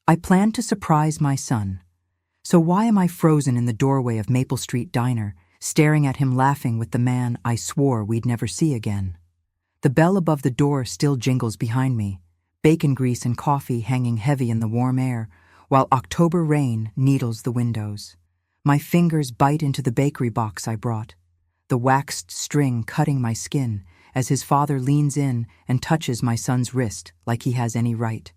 I planned to surprise my son. So why am I frozen in the doorway of Maple Street Diner, staring at him laughing with the man I swore we'd never see again? The bell above the door still jingles behind me, bacon grease and coffee hanging heavy in the warm air, while October rain needles the windows. My fingers bite into the bakery box I brought, the waxed string cutting my skin as his father leans in and touches my son's wrist like he has any right.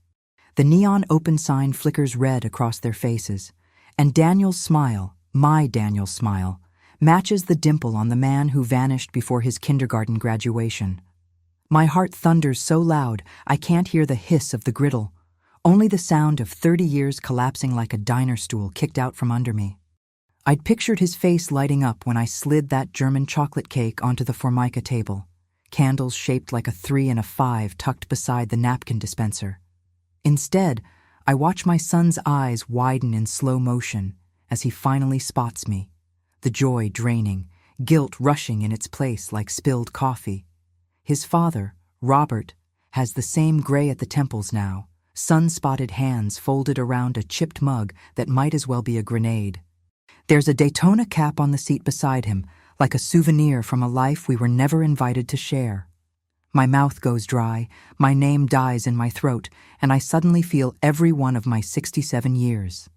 The neon open sign flickers red across their faces, and Daniel's smile, my Daniel's smile, matches the dimple on the man who vanished before his kindergarten graduation. My heart thunders so loud I can't hear the hiss of the griddle, only the sound of 30 years collapsing like a diner stool kicked out from under me. I'd pictured his face lighting up when I slid that German chocolate cake onto the Formica table, candles shaped like a 3 and a 5 tucked beside the napkin dispenser. Instead, I watch my son's eyes widen in slow motion as he finally spots me, the joy draining, guilt rushing in its place like spilled coffee. His father, Robert, has the same gray at the temples now, sun-spotted hands folded around a chipped mug that might as well be a grenade. There's a Daytona cap on the seat beside him, like a souvenir from a life we were never invited to share. My mouth goes dry, my name dies in my throat, and I suddenly feel every one of my 67 years.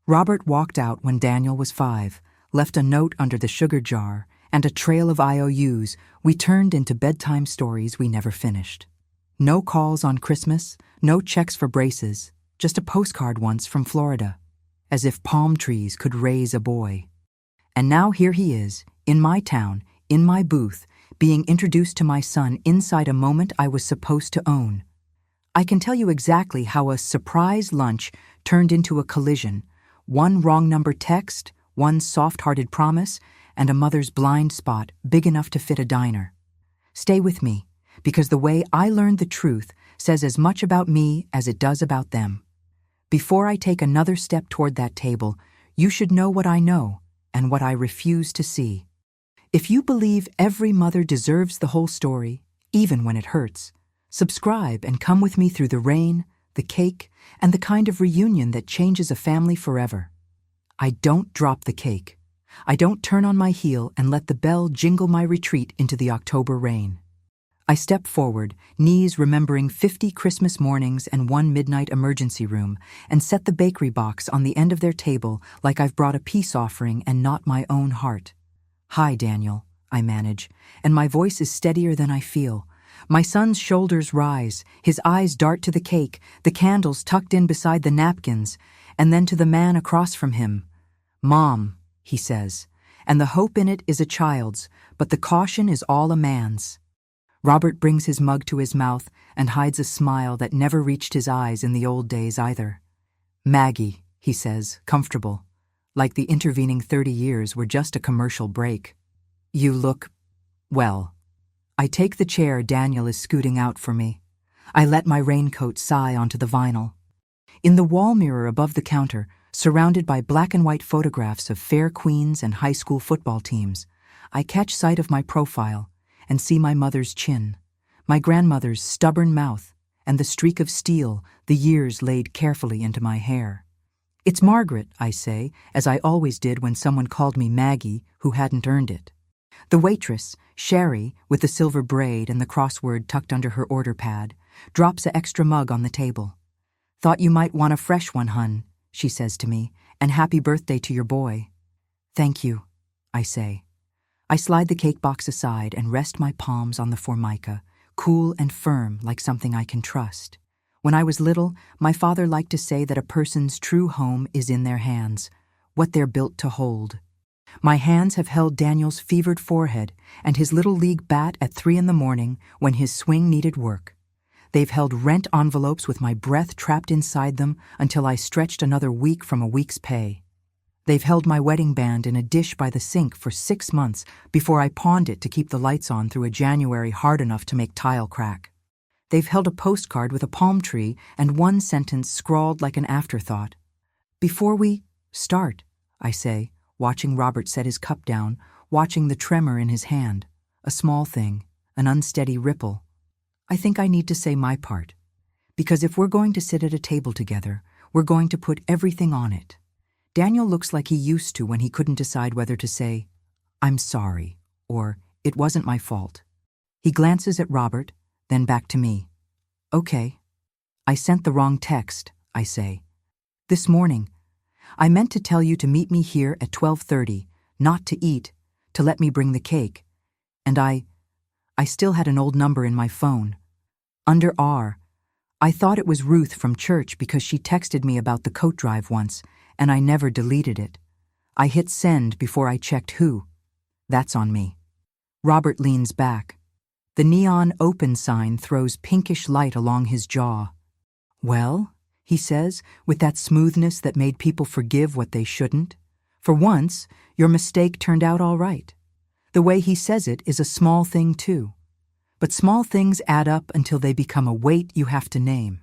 Robert walked out when Daniel was 5, left a note under the sugar jar, and a trail of IOUs we turned into bedtime stories we never finished. No calls on Christmas, no checks for braces, just a postcard once from Florida, as if palm trees could raise a boy. And now here he is, in my town, in my booth, being introduced to my son inside a moment I was supposed to own. I can tell you exactly how a surprise lunch turned into a collision, one wrong number text, one soft-hearted promise, and a mother's blind spot big enough to fit a diner. Stay with me, because the way I learned the truth says as much about me as it does about them. Before I take another step toward that table, you should know what I know and what I refuse to see. If you believe every mother deserves the whole story, even when it hurts, subscribe and come with me through the rain, the cake, and the kind of reunion that changes a family forever. I don't drop the cake. I don't turn on my heel and let the bell jingle my retreat into the October rain. I step forward, knees remembering 50 Christmas mornings and 1 midnight emergency room, and set the bakery box on the end of their table like I've brought a peace offering and not my own heart. "Hi, Daniel," I manage, and my voice is steadier than I feel. My son's shoulders rise, his eyes dart to the cake, the candles tucked in beside the napkins, and then to the man across from him. "Mom," he says, and the hope in it is a child's, but the caution is all a man's. Robert brings his mug to his mouth and hides a smile that never reached his eyes in the old days either. "Maggie," he says, comfortable, like the intervening 30 years were just a commercial break. "You look, well." I take the chair Daniel is scooting out for me. I let my raincoat sigh onto the vinyl. In the wall mirror above the counter, surrounded by black and white photographs of fair queens and high school football teams, I catch sight of my profile and see my mother's chin, my grandmother's stubborn mouth, and the streak of steel the years laid carefully into my hair. "It's Margaret," I say, as I always did when someone called me Maggie who hadn't earned it. The waitress, Sherry, with the silver braid and the crossword tucked under her order pad, drops an extra mug on the table. "Thought you might want a fresh one, hun," she says to me, "and happy birthday to your boy." "Thank you," I say. I slide the cake box aside and rest my palms on the Formica, cool and firm like something I can trust. When I was little, my father liked to say that a person's true home is in their hands, what they're built to hold. My hands have held Daniel's fevered forehead and his little league bat at 3 a.m. when his swing needed work. They've held rent envelopes with my breath trapped inside them until I stretched another week from a week's pay. They've held my wedding band in a dish by the sink for 6 months before I pawned it to keep the lights on through a January hard enough to make tile crack. They've held a postcard with a palm tree and one sentence scrawled like an afterthought. "Before we start," I say, watching Robert set his cup down, watching the tremor in his hand, a small thing, an unsteady ripple. "I think I need to say my part. Because if we're going to sit at a table together, We're going to put everything on it. Daniel looks like he used to when he couldn't decide whether to say, "I'm sorry," or "It wasn't my fault." He glances at Robert, then back to me. "Okay. I sent the wrong text," I say. "This morning. I meant to tell you to meet me here at 12:30, not to eat, to let me bring the cake. And I still had an old number in my phone. Under R. I thought it was Ruth from church because she texted me about the coat drive once, and I never deleted it. I hit send before I checked who. That's on me." Robert leans back. The neon open sign throws pinkish light along his jaw. "Well," he says, with that smoothness that made people forgive what they shouldn't, "for once, your mistake turned out all right." The way he says it is a small thing too. But small things add up until they become a weight you have to name.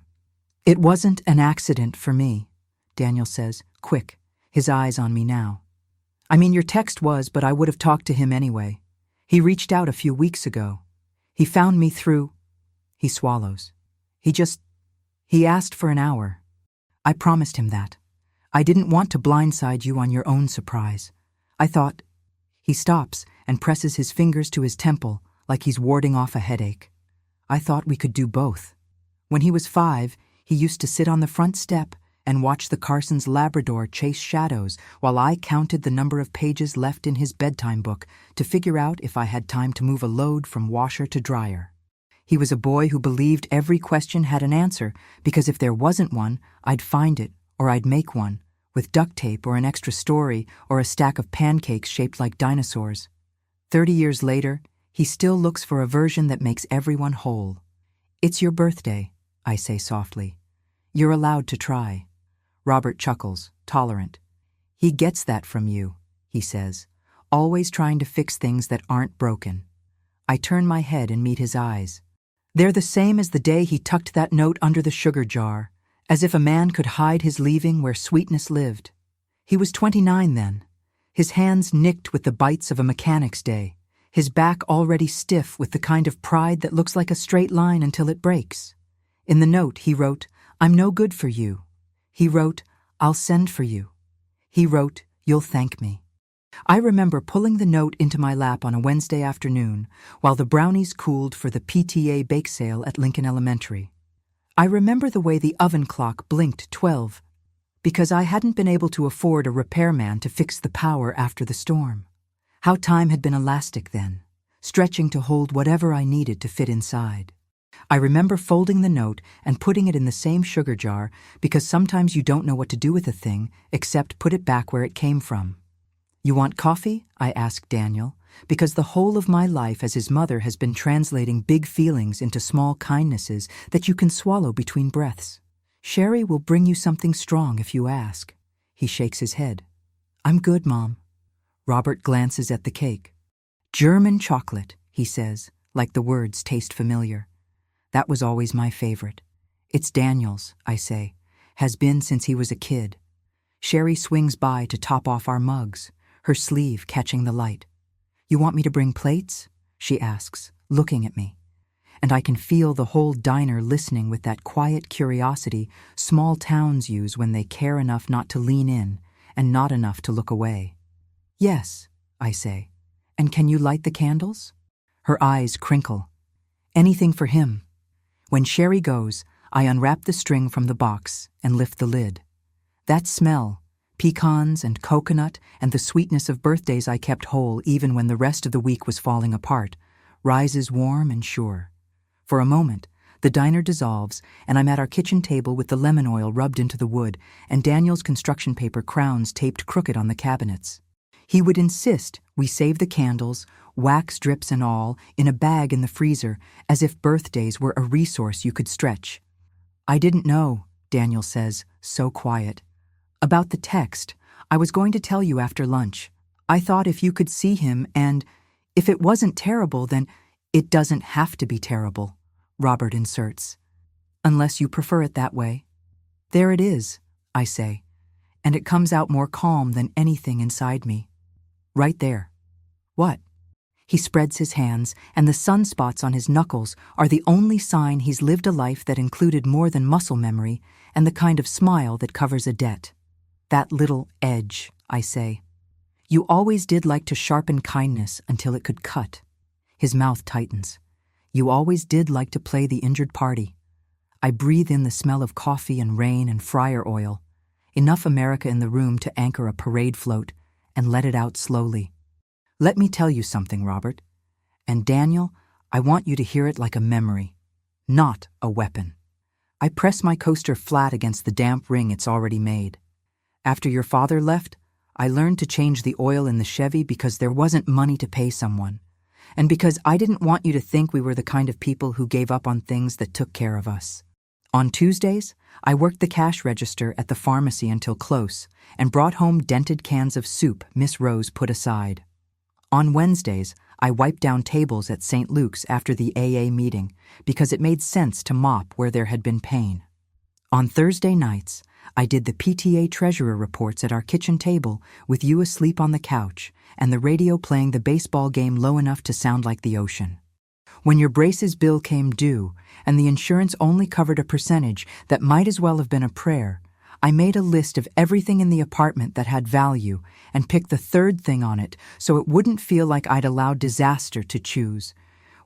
"It wasn't an accident for me," Daniel says, quick, his eyes on me now. "I mean, your text was, but I would have talked to him anyway. He reached out a few weeks ago. He found me through—" He swallows. He asked for an hour. I promised him that. I didn't want to blindside you on your own surprise. I thought—" He stops and presses his fingers to his temple like he's warding off a headache. "I thought we could do both. When he was 5, he used to sit on the front step and watch the Carsons' Labrador chase shadows while I counted the number of pages left in his bedtime book to figure out if I had time to move a load from washer to dryer. He was a boy who believed every question had an answer because if there wasn't one, I'd find it or I'd make one, with duct tape or an extra story or a stack of pancakes shaped like dinosaurs. 30 years later, he still looks for a version that makes everyone whole. It's your birthday," I say softly. "You're allowed to try." Robert chuckles, tolerant. "He gets that from you," he says, "always trying to fix things that aren't broken." I turn my head and meet his eyes. They're the same as the day he tucked that note under the sugar jar, as if a man could hide his leaving where sweetness lived. He was 29 then, his hands nicked with the bites of a mechanic's day, his back already stiff with the kind of pride that looks like a straight line until it breaks. In the note, he wrote, "I'm no good for you." He wrote, "I'll send for you." He wrote, "You'll thank me." I remember pulling the note into my lap on a Wednesday afternoon while the brownies cooled for the PTA bake sale at Lincoln Elementary. I remember the way the oven clock blinked 12 because I hadn't been able to afford a repairman to fix the power after the storm. How time had been elastic then, stretching to hold whatever I needed to fit inside. I remember folding the note and putting it in the same sugar jar because sometimes you don't know what to do with a thing except put it back where it came from. "You want coffee?" I asked Daniel, because the whole of my life as his mother has been translating big feelings into small kindnesses that you can swallow between breaths. "Sherry will bring you something strong if you ask." He shakes his head. "I'm good, Mom." Robert glances at the cake. "German chocolate," he says, like the words taste familiar. "That was always my favorite." "It's Daniel's," I say. "Has been since he was a kid." Sherry swings by to top off our mugs, her sleeve catching the light. "You want me to bring plates?" she asks, looking at me. And I can feel the whole diner listening with that quiet curiosity small towns use when they care enough not to lean in and not enough to look away. "Yes," I say. "And can you light the candles?" Her eyes crinkle. "Anything for him." When Sherry goes, I unwrap the string from the box and lift the lid. That smell, pecans and coconut and the sweetness of birthdays I kept whole even when the rest of the week was falling apart, rises warm and sure. For a moment, the diner dissolves and I'm at our kitchen table with the lemon oil rubbed into the wood and Daniel's construction paper crowns taped crooked on the cabinets. He would insist we save the candles, wax drips and all, in a bag in the freezer, as if birthdays were a resource you could stretch. "I didn't know," Daniel says, so quiet. "About the text, I was going to tell you after lunch. I thought if you could see him and if it wasn't terrible, then it doesn't have to be terrible," Robert inserts. "Unless you prefer it that way." "There it is," I say, and it comes out more calm than anything inside me. "Right there." "What?" He spreads his hands, and the sunspots on his knuckles are the only sign he's lived a life that included more than muscle memory and the kind of smile that covers a debt. That little edge, I say. You always did like to sharpen kindness until it could cut. His mouth tightens. You always did like to play the injured party. I breathe in the smell of coffee and rain and fryer oil. Enough America in the room to anchor a parade float and let it out slowly. Let me tell you something, Robert. And Daniel, I want you to hear it like a memory, not a weapon. I press my coaster flat against the damp ring it's already made. After your father left, I learned to change the oil in the Chevy because there wasn't money to pay someone, and because I didn't want you to think we were the kind of people who gave up on things that took care of us. On Tuesdays, I worked the cash register at the pharmacy until close and brought home dented cans of soup Miss Rose put aside. On Wednesdays, I wiped down tables at St. Luke's after the AA meeting because it made sense to mop where there had been pain. On Thursday nights, I did the PTA treasurer reports at our kitchen table with you asleep on the couch and the radio playing the baseball game low enough to sound like the ocean. When your braces bill came due and the insurance only covered a percentage that might as well have been a prayer, I made a list of everything in the apartment that had value and picked the third thing on it so it wouldn't feel like I'd allowed disaster to choose.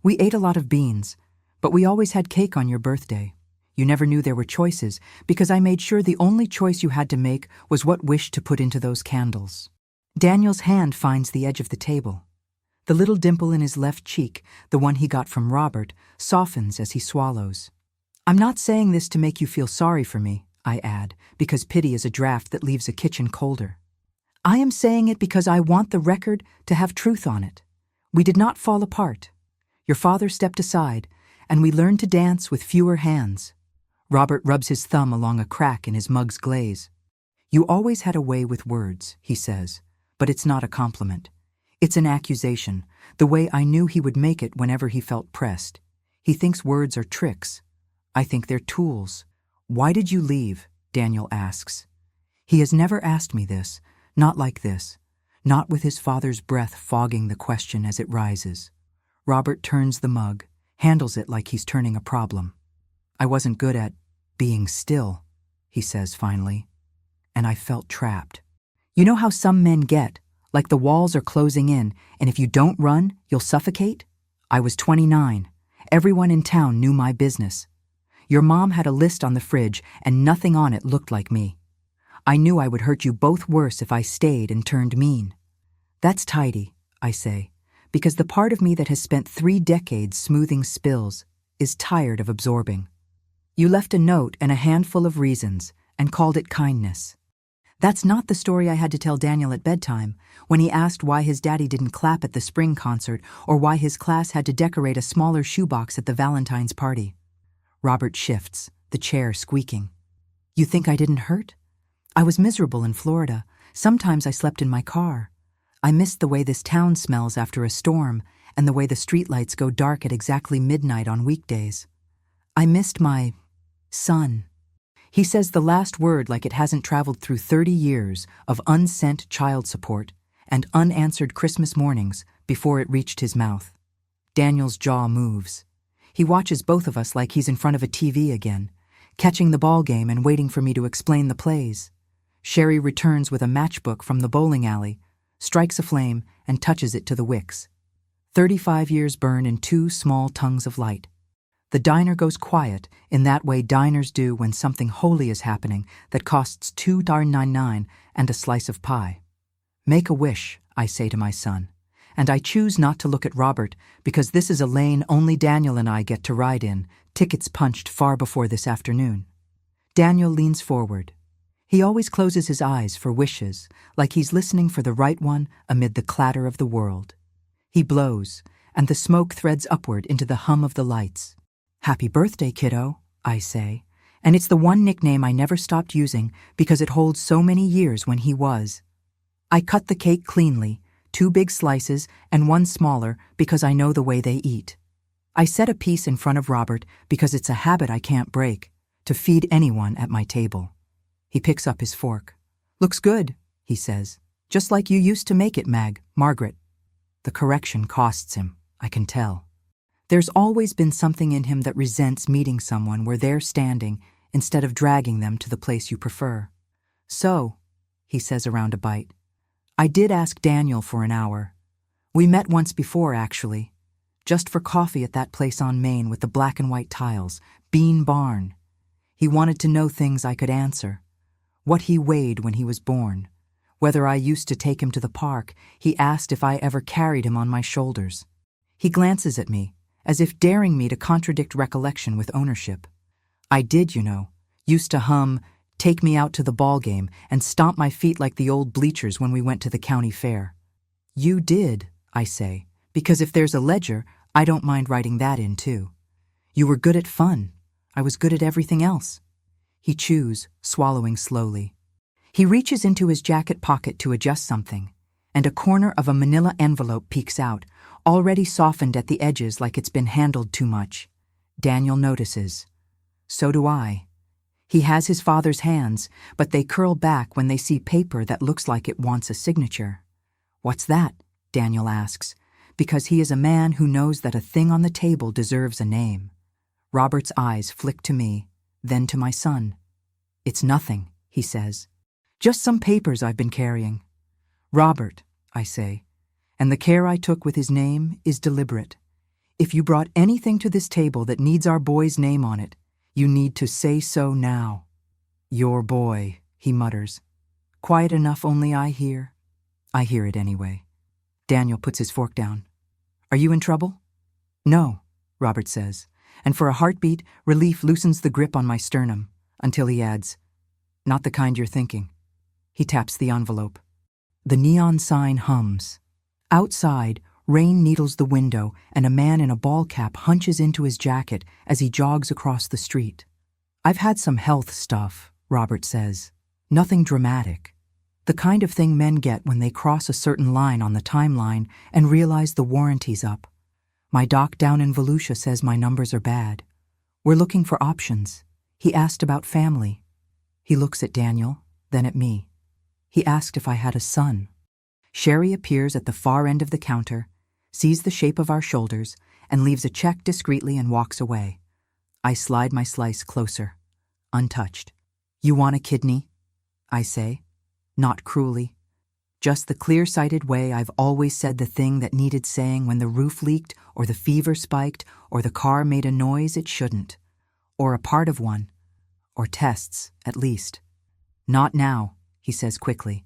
We ate a lot of beans, but we always had cake on your birthday. You never knew there were choices because I made sure the only choice you had to make was what wish to put into those candles. Daniel's hand finds the edge of the table. The little dimple in his left cheek, the one he got from Robert, softens as he swallows. I'm not saying this to make you feel sorry for me, I add, because pity is a draft that leaves a kitchen colder. I am saying it because I want the record to have truth on it. We did not fall apart. Your father stepped aside, and we learned to dance with fewer hands. Robert rubs his thumb along a crack in his mug's glaze. You always had a way with words, he says, but it's not a compliment. It's an accusation, the way I knew he would make it whenever he felt pressed. He thinks words are tricks. I think they're tools. Why did you leave? Daniel asks. He has never asked me this, not like this, not with his father's breath fogging the question as it rises. Robert turns the mug, handles it like he's turning a problem. I wasn't good at being still, he says finally, and I felt trapped. You know how some men get, like the walls are closing in, and if you don't run, you'll suffocate? I was 29. Everyone in town knew my business. Your mom had a list on the fridge, and nothing on it looked like me. I knew I would hurt you both worse if I stayed and turned mean. That's tidy, I say, because the part of me that has spent 3 decades smoothing spills is tired of absorbing. You left a note and a handful of reasons, and called it kindness. That's not the story I had to tell Daniel at bedtime, when he asked why his daddy didn't clap at the spring concert or why his class had to decorate a smaller shoebox at the Valentine's party. Robert shifts, the chair squeaking. You think I didn't hurt? I was miserable in Florida. Sometimes I slept in my car. I missed the way this town smells after a storm and the way the streetlights go dark at exactly midnight on weekdays. I missed my son. He says the last word like it hasn't traveled through 30 years of unsent child support and unanswered Christmas mornings before it reached his mouth. Daniel's jaw moves. He watches both of us like he's in front of a TV again, catching the ball game and waiting for me to explain the plays. Sherry returns with a matchbook from the bowling alley, strikes a flame, and touches it to the wicks. 35 years burn in 2 small tongues of light. The diner goes quiet in that way diners do when something holy is happening that costs $2.99 and a slice of pie. Make a wish, I say to my son, and I choose not to look at Robert because this is a lane only Daniel and I get to ride in, tickets punched far before this afternoon. Daniel leans forward. He always closes his eyes for wishes, like he's listening for the right one amid the clatter of the world. He blows, and the smoke threads upward into the hum of the lights. Happy birthday, kiddo, I say, and it's the one nickname I never stopped using because it holds so many years when he was. I cut the cake cleanly, 2 big slices and 1 smaller because I know the way they eat. I set a piece in front of Robert because it's a habit I can't break, to feed anyone at my table. He picks up his fork. Looks good, he says, just like you used to make it, Margaret. The correction costs him, I can tell. There's always been something in him that resents meeting someone where they're standing instead of dragging them to the place you prefer. So, he says around a bite, I did ask Daniel for an hour. We met once before, actually. Just for coffee at that place on Main with the black and white tiles, Bean Barn. He wanted to know things I could answer. What he weighed when he was born. Whether I used to take him to the park. He asked if I ever carried him on my shoulders. He glances at me, as if daring me to contradict recollection with ownership. I did, you know. Used to hum, "Take me out to the ball game," and stomp my feet like the old bleachers when we went to the county fair. You did, I say, because if there's a ledger, I don't mind writing that in too. You were good at fun. I was good at everything else. He chews, swallowing slowly. He reaches into his jacket pocket to adjust something, and a corner of a manila envelope peeks out, already softened at the edges like it's been handled too much. Daniel notices. So do I. He has his father's hands, but they curl back when they see paper that looks like it wants a signature. What's that? Daniel asks, because he is a man who knows that a thing on the table deserves a name. Robert's eyes flick to me, then to my son. It's nothing, he says. Just some papers I've been carrying. Robert, I say, and the care I took with his name is deliberate. If you brought anything to this table that needs our boy's name on it, you need to say so now. Your boy, he mutters. Quiet enough only I hear. I hear it anyway. Daniel puts his fork down. Are you in trouble? No, Robert says, and for a heartbeat, relief loosens the grip on my sternum, until he adds, not the kind you're thinking. He taps the envelope. The neon sign hums. Outside, rain needles the window, and a man in a ball cap hunches into his jacket as he jogs across the street. I've had some health stuff, Robert says. Nothing dramatic. The kind of thing men get when they cross a certain line on the timeline and realize the warranty's up. My doc down in Volusia says my numbers are bad. We're looking for options. He asked about family. He looks at Daniel, then at me. He asked if I had a son. Sherry appears at the far end of the counter, sees the shape of our shoulders, and leaves a check discreetly and walks away. I slide my slice closer, untouched. You want a kidney? I say, not cruelly. Just the clear-sighted way I've always said the thing that needed saying when the roof leaked, or the fever spiked, or the car made a noise it shouldn't. Or a part of one. Or tests, at least. Not now, he says quickly,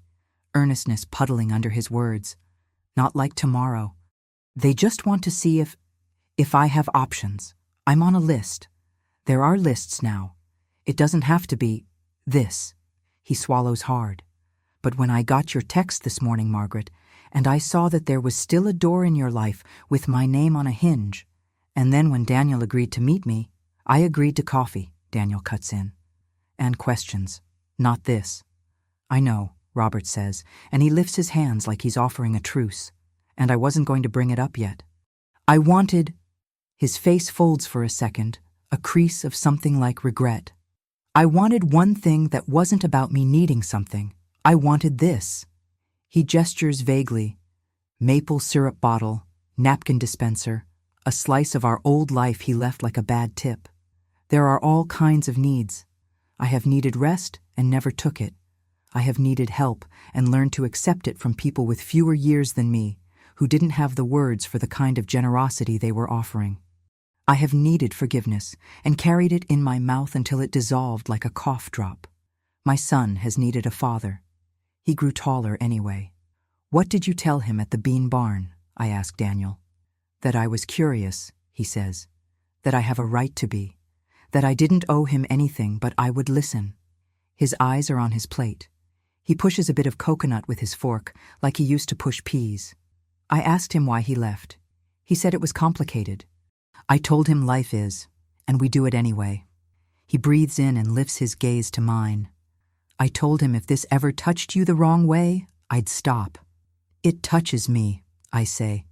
earnestness puddling under his words. Not like tomorrow. They just want to see if I have options. I'm on a list. There are lists now. It doesn't have to be this. He swallows hard. But when I got your text this morning, Margaret, and I saw that there was still a door in your life with my name on a hinge, and then when Daniel agreed to meet me, I agreed to coffee, Daniel cuts in. And questions. Not this. I know, Robert says, and he lifts his hands like he's offering a truce. And I wasn't going to bring it up yet. I wanted... His face folds for a second, a crease of something like regret. I wanted one thing that wasn't about me needing something. I wanted this. He gestures vaguely. Maple syrup bottle, napkin dispenser, a slice of our old life he left like a bad tip. There are all kinds of needs. I have needed rest and never took it. I have needed help and learned to accept it from people with fewer years than me, who didn't have the words for the kind of generosity they were offering. I have needed forgiveness and carried it in my mouth until it dissolved like a cough drop. My son has needed a father. He grew taller anyway. What did you tell him at the Bean Barn? I asked Daniel. That I was curious, he says. That I have a right to be. That I didn't owe him anything, but I would listen. His eyes are on his plate. He pushes a bit of coconut with his fork, like he used to push peas. I asked him why he left. He said it was complicated. I told him life is, and we do it anyway. He breathes in and lifts his gaze to mine. I told him if this ever touched you the wrong way, I'd stop. It touches me, I say,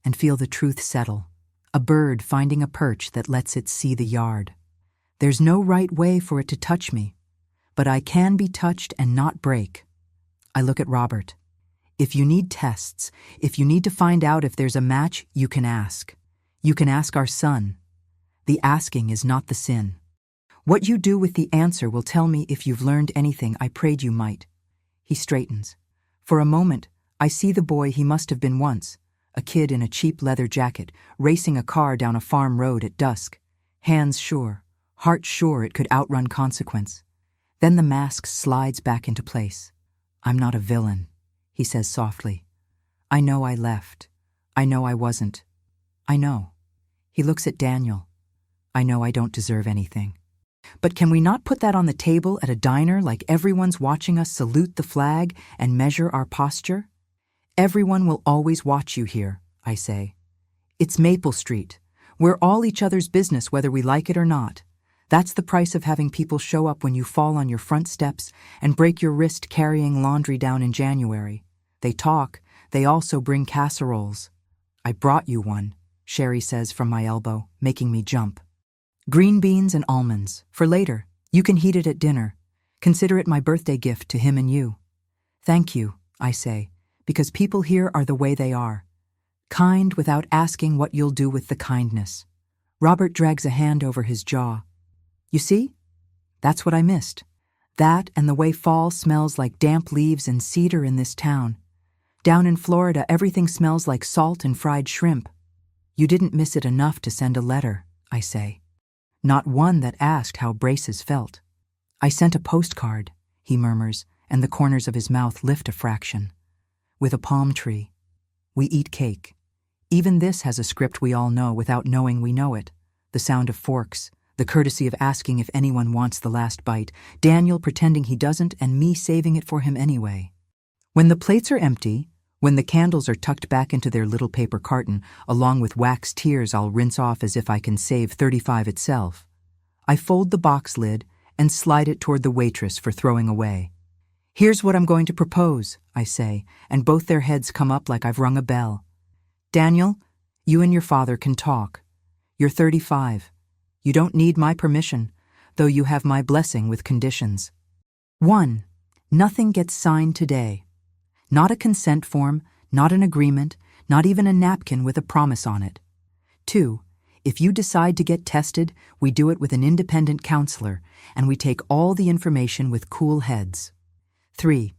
and feel the truth settle. A bird finding a perch that lets it see the yard. There's no right way for it to touch me, but I can be touched and not break. I look at Robert. If you need tests, if you need to find out if there's a match, you can ask. You can ask our son. The asking is not the sin. What you do with the answer will tell me if you've learned anything I prayed you might. He straightens. For a moment, I see the boy he must have been once, a kid in a cheap leather jacket, racing a car down a farm road at dusk, hands sure, heart sure it could outrun consequence. Then the mask slides back into place. I'm not a villain, he says softly. I know I left. I know I wasn't. I know. He looks at Daniel. I know I don't deserve anything. But can we not put that on the table at a diner like everyone's watching us salute the flag and measure our posture? Everyone will always watch you here, I say. It's Maple Street. We're all each other's business whether we like it or not. That's the price of having people show up when you fall on your front steps and break your wrist carrying laundry down in January. They talk. They also bring casseroles. I brought you one, Sherry says from my elbow, making me jump. Green beans and almonds, for later. You can heat it at dinner. Consider it my birthday gift to him and you. Thank you, I say, because people here are the way they are. Kind without asking what you'll do with the kindness. Robert drags a hand over his jaw. You see? That's what I missed. That and the way fall smells like damp leaves and cedar in this town. Down in Florida, everything smells like salt and fried shrimp. You didn't miss it enough to send a letter, I say. Not one that asked how Braces felt. I sent a postcard, he murmurs, and the corners of his mouth lift a fraction. With a palm tree. We eat cake. Even this has a script we all know without knowing we know it. The sound of forks, the courtesy of asking if anyone wants the last bite, Daniel pretending he doesn't and me saving it for him anyway. When the plates are empty, when the candles are tucked back into their little paper carton, along with wax tears I'll rinse off as if I can save 35 itself, I fold the box lid and slide it toward the waitress for throwing away. Here's what I'm going to propose, I say, and both their heads come up like I've rung a bell. Daniel, you and your father can talk. You're 35. You don't need my permission, though you have my blessing with conditions. 1. Nothing gets signed today. Not a consent form, not an agreement, not even a napkin with a promise on it. 2. If you decide to get tested, we do it with an independent counselor, and we take all the information with cool heads. 3.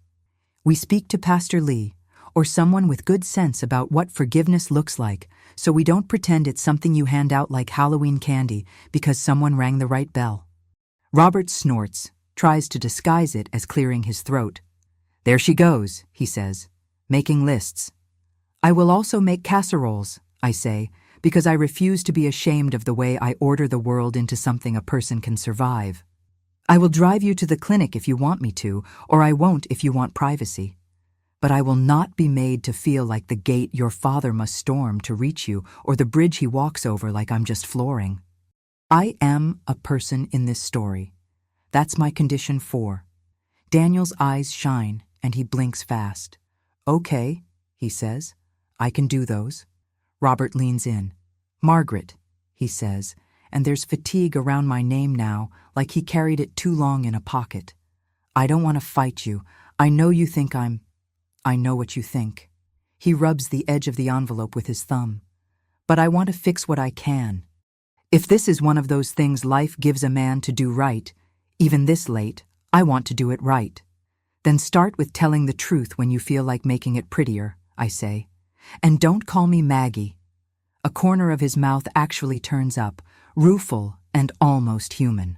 We speak to Pastor Lee, or someone with good sense about what forgiveness looks like, so we don't pretend it's something you hand out like Halloween candy because someone rang the right bell. Robert snorts, tries to disguise it as clearing his throat. There she goes, he says, making lists. I will also make casseroles, I say, because I refuse to be ashamed of the way I order the world into something a person can survive. I will drive you to the clinic if you want me to, or I won't if you want privacy. But I will not be made to feel like the gate your father must storm to reach you, or the bridge he walks over like I'm just flooring. I am a person in this story. That's my condition 4. Daniel's eyes shine, and he blinks fast. Okay, he says. I can do those. Robert leans in. Margaret, he says, and there's fatigue around my name now, like he carried it too long in a pocket. I don't want to fight you. I know you think I know what you think. He rubs the edge of the envelope with his thumb. But I want to fix what I can. If this is one of those things life gives a man to do right, even this late, I want to do it right. Then start with telling the truth when you feel like making it prettier, I say. And don't call me Maggie. A corner of his mouth actually turns up, rueful and almost human.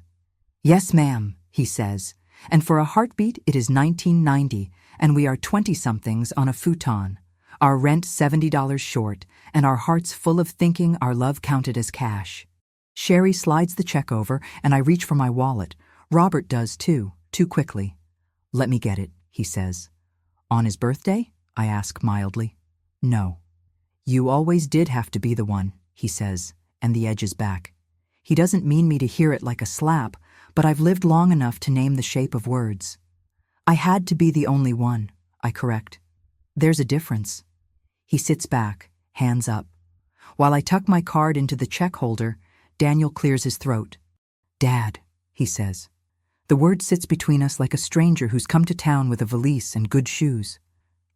Yes, ma'am, he says, and for a heartbeat it is 1990, and we are 20-somethings on a futon, our rent $70 short, and our hearts full of thinking our love counted as cash. Sherry slides the check over, and I reach for my wallet. Robert does too quickly. Let me get it, he says. On his birthday? I ask mildly. No. You always did have to be the one, he says, and the edge is back. He doesn't mean me to hear it like a slap, but I've lived long enough to name the shape of words. I had to be the only one, I correct. There's a difference. He sits back, hands up. While I tuck my card into the check holder, Daniel clears his throat. Dad, he says. The word sits between us like a stranger who's come to town with a valise and good shoes.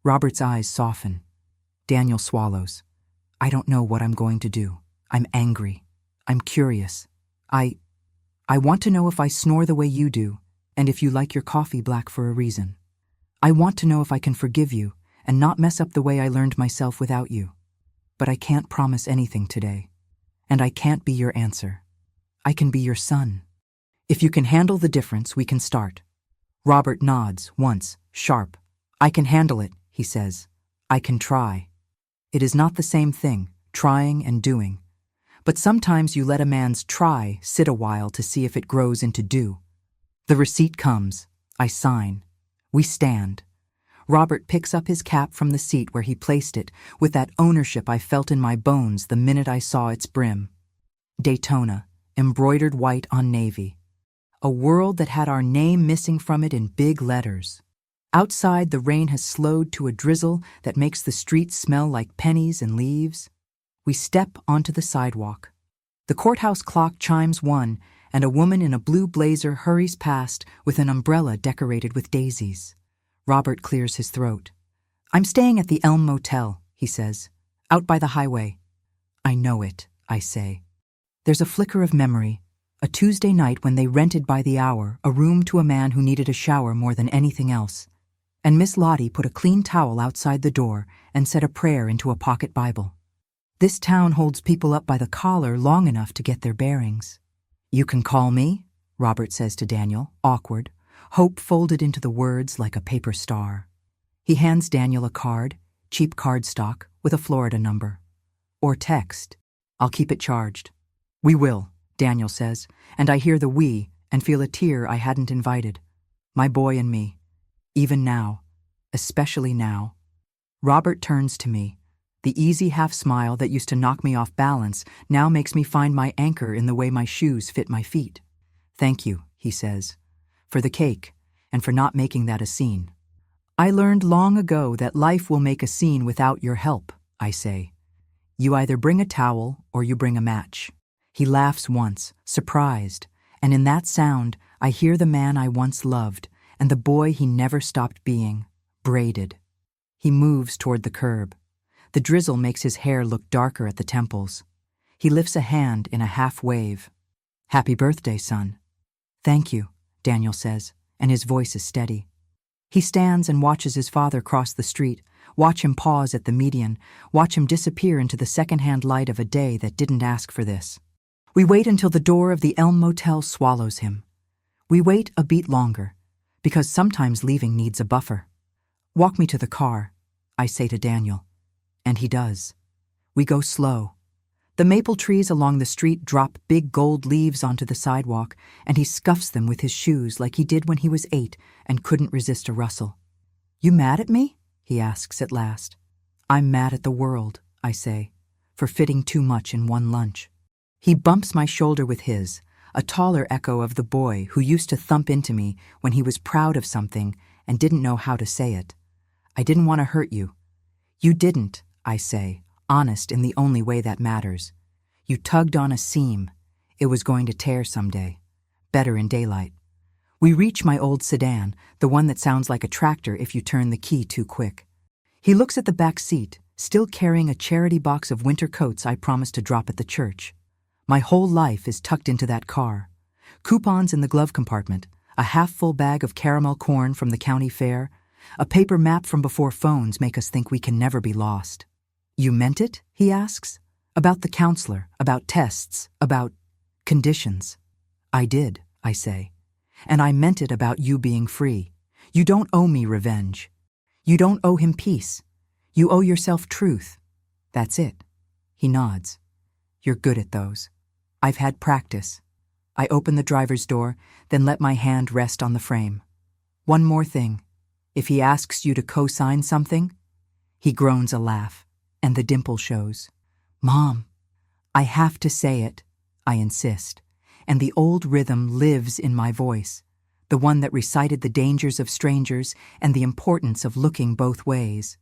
Robert's eyes soften. Daniel swallows. I don't know what I'm going to do. I'm angry. I'm curious. I want to know if I snore the way you do, and if you like your coffee black for a reason. I want to know if I can forgive you and not mess up the way I learned myself without you. But I can't promise anything today. And I can't be your answer. I can be your son. If you can handle the difference, we can start. Robert nods, once, sharp. I can handle it, he says. I can try. It is not the same thing, trying and doing. But sometimes you let a man's try sit a while to see if it grows into do. The receipt comes. I sign. We stand. Robert picks up his cap from the seat where he placed it with that ownership I felt in my bones the minute I saw its brim. Daytona, embroidered white on navy. A world that had our name missing from it in big letters. Outside, the rain has slowed to a drizzle that makes the streets smell like pennies and leaves. We step onto the sidewalk. The courthouse clock chimes 1, and a woman in a blue blazer hurries past with an umbrella decorated with daisies. Robert clears his throat. I'm staying at the Elm Motel, he says, out by the highway. I know it, I say. There's a flicker of memory, a Tuesday night when they rented by the hour a room to a man who needed a shower more than anything else. And Miss Lottie put a clean towel outside the door and said a prayer into a pocket Bible. This town holds people up by the collar long enough to get their bearings. You can call me, Robert says to Daniel, awkward, hope folded into the words like a paper star. He hands Daniel a card, cheap cardstock, with a Florida number. Or text. I'll keep it charged. We will, Daniel says, and I hear the we and feel a tear I hadn't invited. My boy and me. Even now. Especially now. Robert turns to me. The easy half-smile that used to knock me off balance now makes me find my anchor in the way my shoes fit my feet. Thank you, he says, for the cake, and for not making that a scene. I learned long ago that life will make a scene without your help, I say. You either bring a towel or you bring a match. He laughs once, surprised, and in that sound I hear the man I once loved and the boy he never stopped being, braided. He moves toward the curb. The drizzle makes his hair look darker at the temples. He lifts a hand in a half-wave. Happy birthday, son. Thank you, Daniel says, and his voice is steady. He stands and watches his father cross the street, watch him pause at the median, watch him disappear into the second-hand light of a day that didn't ask for this. We wait until the door of the Elm Motel swallows him. We wait a beat longer, because sometimes leaving needs a buffer. Walk me to the car, I say to Daniel. And he does. We go slow. The maple trees along the street drop big gold leaves onto the sidewalk, and he scuffs them with his shoes like he did when he was 8 and couldn't resist a rustle. You mad at me? He asks at last. I'm mad at the world, I say, for fitting too much in one lunch. He bumps my shoulder with his, a taller echo of the boy who used to thump into me when he was proud of something and didn't know how to say it. I didn't want to hurt you. You didn't, I say, honest in the only way that matters. You tugged on a seam. It was going to tear someday. Better in daylight. We reach my old sedan, the one that sounds like a tractor if you turn the key too quick. He looks at the back seat, still carrying a charity box of winter coats I promised to drop at the church. My whole life is tucked into that car. Coupons in the glove compartment, a half-full bag of caramel corn from the county fair, a paper map from before phones make us think we can never be lost. You meant it? He asks. About the counselor, about tests, about conditions. I did, I say. And I meant it about you being free. You don't owe me revenge. You don't owe him peace. You owe yourself truth. That's it. He nods. You're good at those. I've had practice. I open the driver's door, then let my hand rest on the frame. One more thing. If he asks you to co-sign something, he groans a laugh, and the dimple shows. Mom, I have to say it, I insist, and the old rhythm lives in my voice, the one that recited the dangers of strangers and the importance of looking both ways.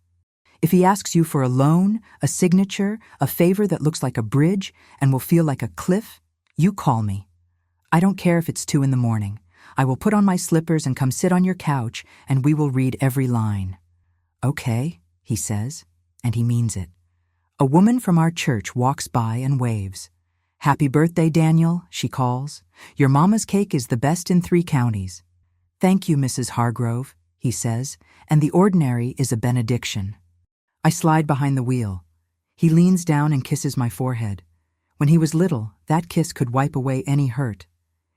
If he asks you for a loan, a signature, a favor that looks like a bridge and will feel like a cliff, you call me. I don't care if it's 2 a.m. I will put on my slippers and come sit on your couch, and we will read every line. Okay, he says, and he means it. A woman from our church walks by and waves. Happy birthday, Daniel, she calls. Your mama's cake is the best in 3 counties. Thank you, Mrs. Hargrove, he says, and the ordinary is a benediction. I slide behind the wheel. He leans down and kisses my forehead. When he was little, that kiss could wipe away any hurt.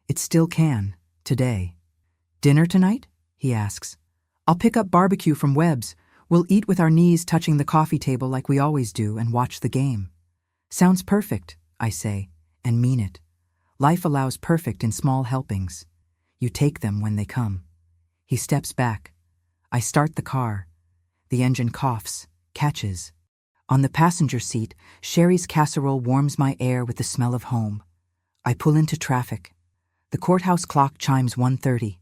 It still can, today. Dinner tonight? He asks. I'll pick up barbecue from Webb's. We'll eat with our knees touching the coffee table like we always do and watch the game. Sounds perfect, I say, and mean it. Life allows perfect in small helpings. You take them when they come. He steps back. I start the car. The engine coughs, catches. On the passenger seat, Sherry's casserole warms my air with the smell of home. I pull into traffic. The courthouse clock chimes 1:30.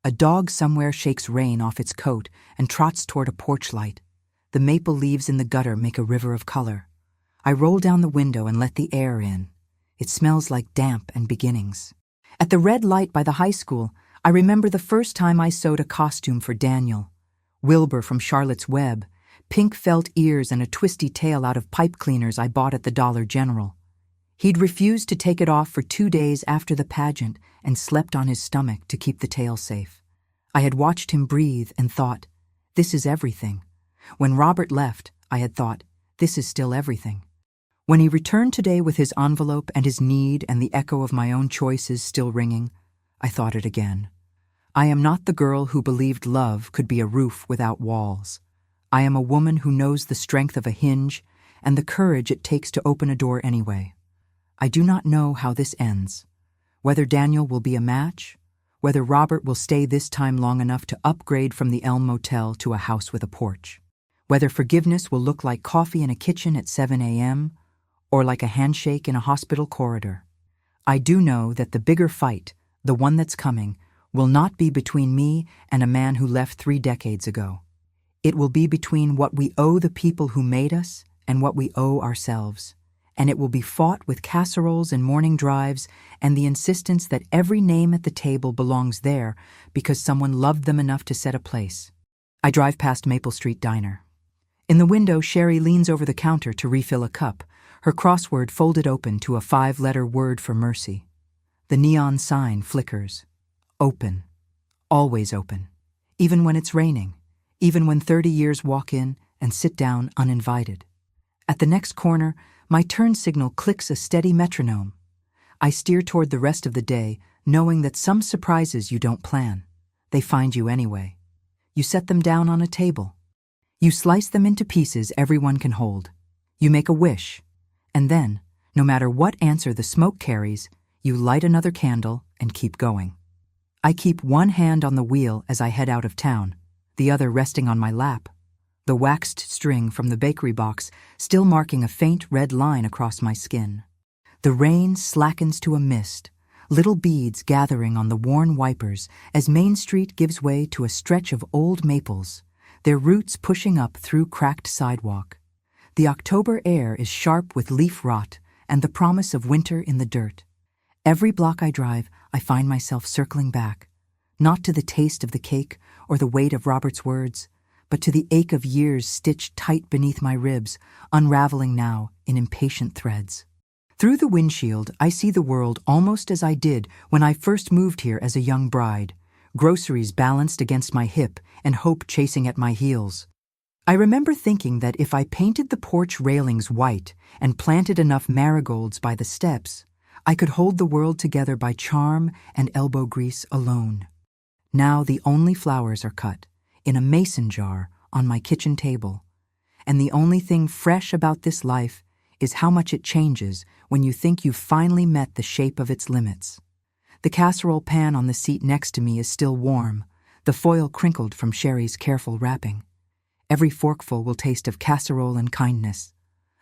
A dog somewhere shakes rain off its coat and trots toward a porch light. The maple leaves in the gutter make a river of color. I roll down the window and let the air in. It smells like damp and beginnings. At the red light by the high school, I remember the first time I sewed a costume for Daniel. Wilbur from Charlotte's Web, pink felt ears and a twisty tail out of pipe cleaners I bought at the Dollar General. He'd refused to take it off for 2 days after the pageant and slept on his stomach to keep the tail safe. I had watched him breathe and thought, this is everything. When Robert left, I had thought, this is still everything. When he returned today with his envelope and his need and the echo of my own choices still ringing, I thought it again. I am not the girl who believed love could be a roof without walls. I am a woman who knows the strength of a hinge and the courage it takes to open a door anyway. I do not know how this ends, whether Daniel will be a match, whether Robert will stay this time long enough to upgrade from the Elm Motel to a house with a porch, whether forgiveness will look like coffee in a kitchen at 7 a.m. or like a handshake in a hospital corridor. I do know that the bigger fight, the one that's coming, will not be between me and a man who left 3 decades ago. It will be between what we owe the people who made us and what we owe ourselves. And it will be fought with casseroles and morning drives and the insistence that every name at the table belongs there because someone loved them enough to set a place. I drive past Maple Street Diner. In the window, Sherry leans over the counter to refill a cup, her crossword folded open to a 5-letter word for mercy. The neon sign flickers. Open. Always open. Even when it's raining. Even when 30 years walk in and sit down uninvited. At the next corner, my turn signal clicks a steady metronome. I steer toward the rest of the day, knowing that some surprises you don't plan. They find you anyway. You set them down on a table. You slice them into pieces everyone can hold. You make a wish. And then, no matter what answer the smoke carries, you light another candle and keep going. I keep one hand on the wheel as I head out of town, the other resting on my lap. The waxed string from the bakery box still marking a faint red line across my skin. The rain slackens to a mist, little beads gathering on the worn wipers as Main Street gives way to a stretch of old maples, their roots pushing up through cracked sidewalk. The October air is sharp with leaf rot and the promise of winter in the dirt. Every block I drive, I find myself circling back, not to the taste of the cake or the weight of Robert's words, but to the ache of years stitched tight beneath my ribs, unraveling now in impatient threads. Through the windshield, I see the world almost as I did when I first moved here as a young bride, groceries balanced against my hip and hope chasing at my heels. I remember thinking that if I painted the porch railings white and planted enough marigolds by the steps, I could hold the world together by charm and elbow grease alone. Now the only flowers are cut in a mason jar on my kitchen table, and the only thing fresh about this life is how much it changes when you think you've finally met the shape of its limits. The casserole pan on the seat next to me is still warm, the foil crinkled from Sherry's careful wrapping. Every forkful will taste of casserole and kindness,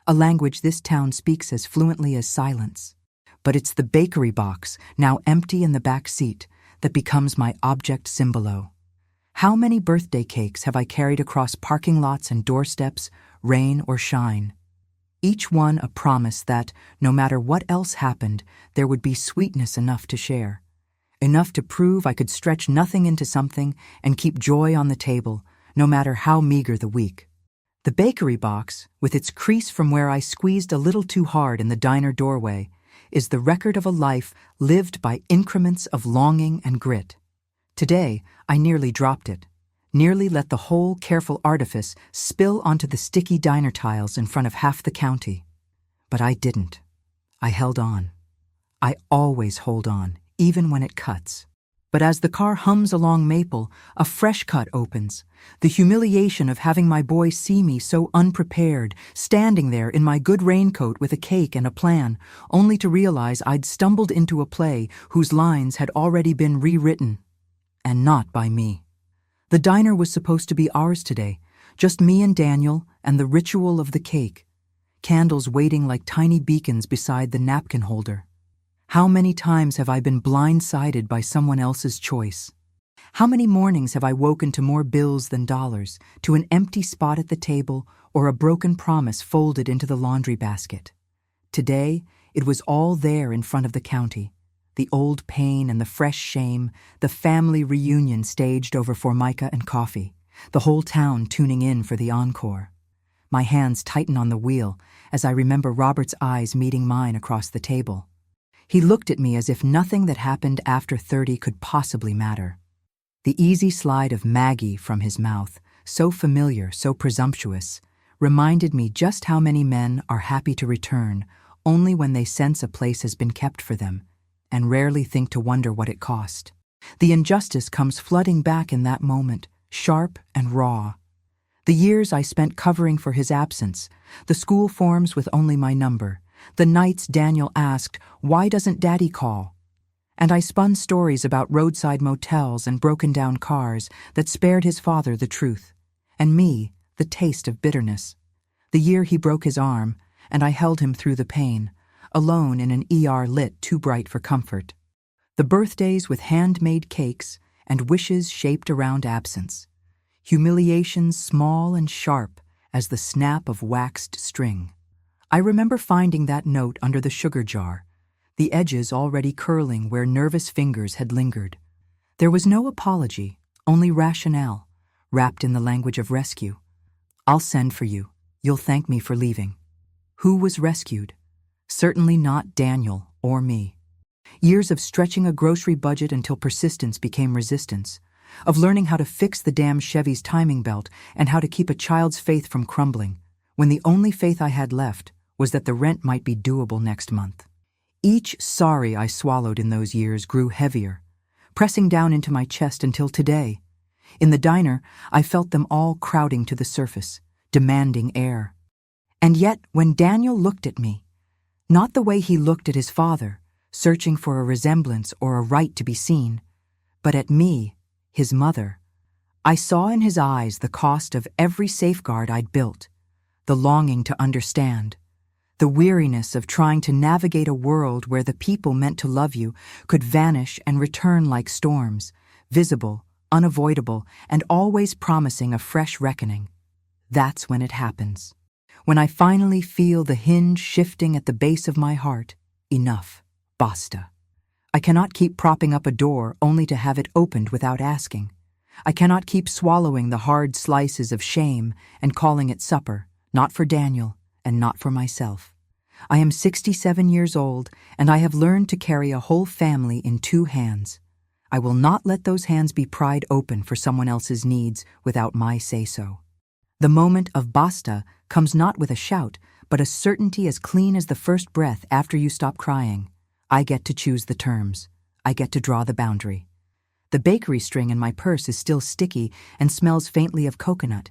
a language this town speaks as fluently as silence. But it's the bakery box, now empty in the back seat, that becomes my object symbolo. How many birthday cakes have I carried across parking lots and doorsteps, rain or shine? Each one a promise that, no matter what else happened, there would be sweetness enough to share. Enough to prove I could stretch nothing into something and keep joy on the table, no matter how meager the week. The bakery box, with its crease from where I squeezed a little too hard in the diner doorway, is the record of a life lived by increments of longing and grit. Today, I nearly dropped it, nearly let the whole careful artifice spill onto the sticky diner tiles in front of half the county. But I didn't. I held on. I always hold on, even when it cuts. But as the car hums along Maple, a fresh cut opens. The humiliation of having my boy see me so unprepared, standing there in my good raincoat with a cake and a plan, only to realize I'd stumbled into a play whose lines had already been rewritten. And not by me. The diner was supposed to be ours today, just me and Daniel and the ritual of the cake. Candles waiting like tiny beacons beside the napkin holder. How many times have I been blindsided by someone else's choice? How many mornings have I woken to more bills than dollars, to an empty spot at the table or a broken promise folded into the laundry basket? Today, it was all there in front of the county. The old pain and the fresh shame, the family reunion staged over formica and coffee, the whole town tuning in for the encore. My hands tighten on the wheel as I remember Robert's eyes meeting mine across the table. He looked at me as if nothing that happened after 30 could possibly matter. The easy slide of Maggie from his mouth, so familiar, so presumptuous, reminded me just how many men are happy to return only when they sense a place has been kept for them, and rarely think to wonder what it cost. The injustice comes flooding back in that moment, sharp and raw. The years I spent covering for his absence, the school forms with only my number, the nights Daniel asked, "Why doesn't Daddy call?" And I spun stories about roadside motels and broken-down cars that spared his father the truth, and me the taste of bitterness. The year he broke his arm, and I held him through the pain, alone in an ER lit too bright for comfort. The birthdays with handmade cakes and wishes shaped around absence. Humiliations small and sharp as the snap of waxed string. I remember finding that note under the sugar jar, the edges already curling where nervous fingers had lingered. There was no apology, only rationale, wrapped in the language of rescue. "I'll send for you. You'll thank me for leaving." Who was rescued? Certainly not Daniel or me. Years of stretching a grocery budget until persistence became resistance, of learning how to fix the damn Chevy's timing belt and how to keep a child's faith from crumbling, when the only faith I had left was that the rent might be doable next month. Each sorry I swallowed in those years grew heavier, pressing down into my chest until today. In the diner, I felt them all crowding to the surface, demanding air. And yet, when Daniel looked at me, not the way he looked at his father, searching for a resemblance or a right to be seen, but at me, his mother, I saw in his eyes the cost of every safeguard I'd built, the longing to understand, the weariness of trying to navigate a world where the people meant to love you could vanish and return like storms, visible, unavoidable, and always promising a fresh reckoning. That's when it happens. When I finally feel the hinge shifting at the base of my heart. Enough. Basta. I cannot keep propping up a door only to have it opened without asking. I cannot keep swallowing the hard slices of shame and calling it supper, not for Daniel and not for myself. I am 67 years old, and I have learned to carry a whole family in 2 hands. I will not let those hands be pried open for someone else's needs without my say-so. The moment of basta comes not with a shout, but a certainty as clean as the first breath after you stop crying. I get to choose the terms. I get to draw the boundary. The bakery string in my purse is still sticky and smells faintly of coconut,